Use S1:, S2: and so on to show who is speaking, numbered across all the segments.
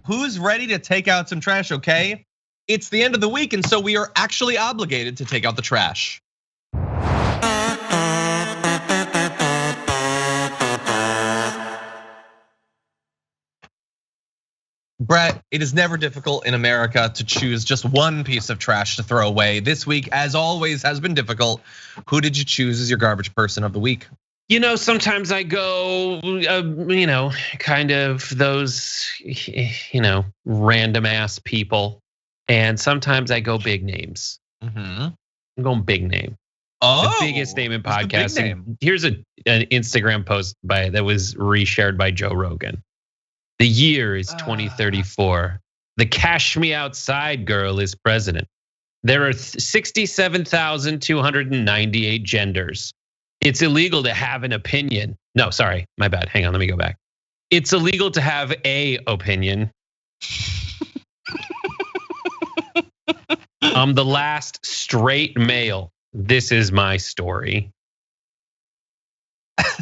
S1: who's ready to take out some trash, okay? It's the end of the week, and so we are actually obligated to take out the trash. Brett, it is never difficult in America to choose just one piece of trash to throw away. This week, as always, has been difficult. Who did you choose as your garbage person of the week?
S2: Sometimes I go, kind of those, random ass people. And sometimes I go big names. I'm going big name. The biggest name in podcasting. Here's an Instagram post that was reshared by Joe Rogan. The year is 2034. The cash me outside girl is president. There are 67,298 genders. It's illegal to have an opinion. No, sorry, my bad. Hang on, let me go back. It's illegal to have a opinion. I'm the last straight male. This is my story.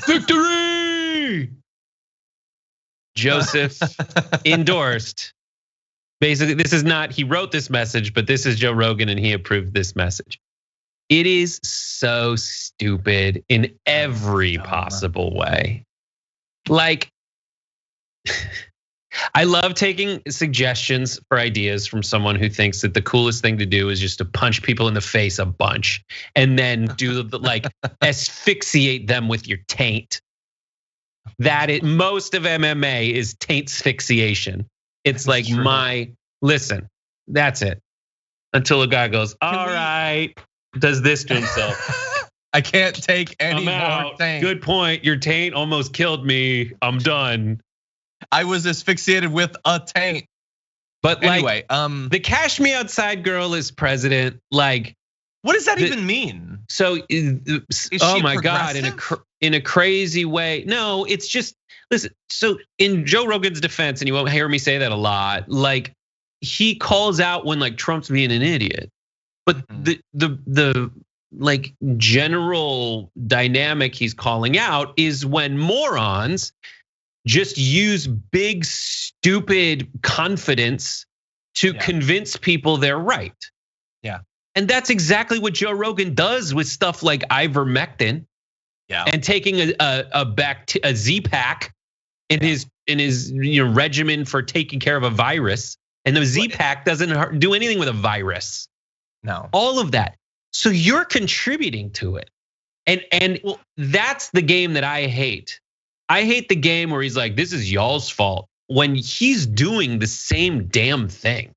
S2: Victory! Joseph endorsed. Basically, this is not, he wrote this message, but this is Joe Rogan and he approved this message. It is so stupid in every possible way. Like, I love taking suggestions for ideas from someone who thinks that the coolest thing to do is just to punch people in the face a bunch and then do asphyxiate them with your taint. Most of MMA is taint asphyxiation. It's like listen, that's it. Until a guy goes, all right, does this to himself.
S1: I can't take any more taint.
S2: Good point. Your taint almost killed me. I'm done.
S1: I was asphyxiated with a taint.
S2: But anyway, the cash me outside girl is president. Like,
S1: what does that even mean?
S2: So, oh my God, in a crazy way. No, it's just, listen, so in Joe Rogan's defense, and you won't hear me say that a lot, like he calls out when like Trump's being an idiot. But the like general dynamic he's calling out is when morons just use big, stupid confidence to convince people they're right.
S1: Yeah.
S2: And that's exactly what Joe Rogan does with stuff like ivermectin.
S1: Yeah.
S2: And taking a Z-Pack in his regimen for taking care of a virus. And the Z-Pack doesn't do anything with a virus.
S1: No.
S2: All of that. So you're contributing to it. And that's the game that I hate. I hate the game where he's like, this is y'all's fault, when he's doing the same damn thing.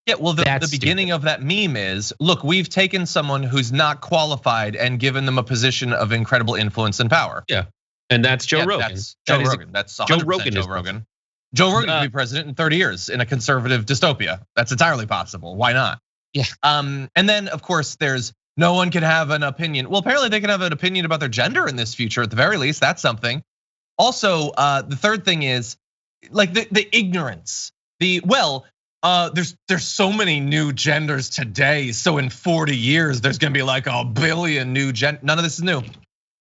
S1: Yeah, well, the beginning of that meme is, look, we've taken someone who's not qualified and given them a position of incredible influence and power.
S2: Yeah, and that's Joe Rogan.
S1: That's Joe Rogan. That's 100% Joe Rogan. Joe Rogan could be president in 30 years in a conservative dystopia. That's entirely possible. Why not?
S2: Yeah.
S1: And then, of course, there's no one can have an opinion. Well, apparently they can have an opinion about their gender in this future at the very least. That's something. Also, the third thing is like the ignorance. There's so many new genders today. So in 40 years, there's gonna be like a billion new None of this is new.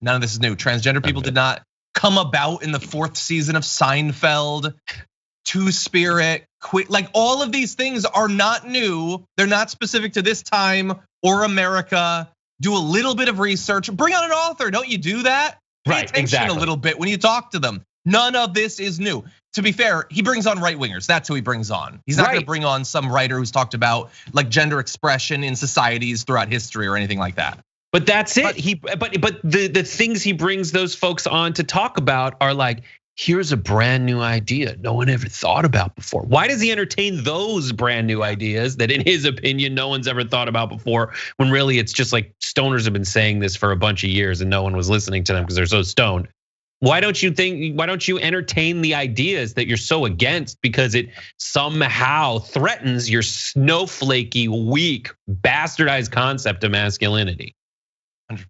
S1: None of this is new. Transgender people did not come about in the 4th season of Seinfeld. Two-Spirit, like all of these things are not new. They're not specific to this time or America. Do a little bit of research. Bring on an author. Don't you do that? Pay attention a little bit when you talk to them. None of this is new. To be fair, he brings on right-wingers. That's who he brings on. He's not gonna bring on some writer who's talked about like gender expression in societies throughout history or anything like that.
S2: But that's it. But the things he brings those folks on to talk about are like, here's a brand new idea no one ever thought about before. Why does he entertain those brand new ideas that in his opinion no one's ever thought about before, when really it's just like stoners have been saying this for a bunch of years and no one was listening to them because they're so stoned? Why don't you entertain the ideas that you're so against because it somehow threatens your snowflakey, weak, bastardized concept of masculinity?
S1: 100%.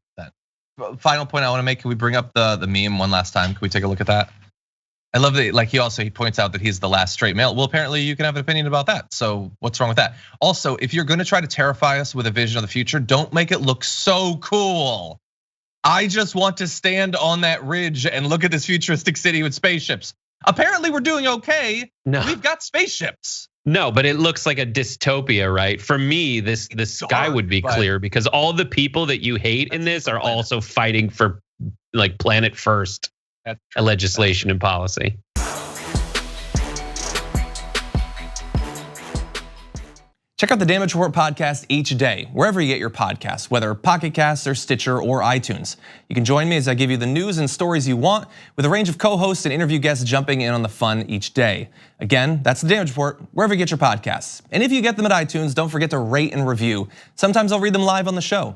S1: Final point I want to make, can we bring up the meme one last time? Can we take a look at that? I love that, like he points out that he's the last straight male. Well, apparently you can have an opinion about that. So what's wrong with that? Also, if you're gonna try to terrify us with a vision of the future, don't make it look so cool. I just want to stand on that ridge and look at this futuristic city with spaceships. Apparently we're doing okay.
S2: No.
S1: We've got spaceships.
S2: No, but it looks like a dystopia, right? For me, this sky would be clear because all the people that you hate in this are also fighting for like planet first legislation and policy.
S3: Check out the Damage Report podcast each day, wherever you get your podcasts, whether Pocket Casts or Stitcher or iTunes. You can join me as I give you the news and stories you want, with a range of co-hosts and interview guests jumping in on the fun each day. Again, that's the Damage Report, wherever you get your podcasts. And if you get them at iTunes, don't forget to rate and review. Sometimes I'll read them live on the show.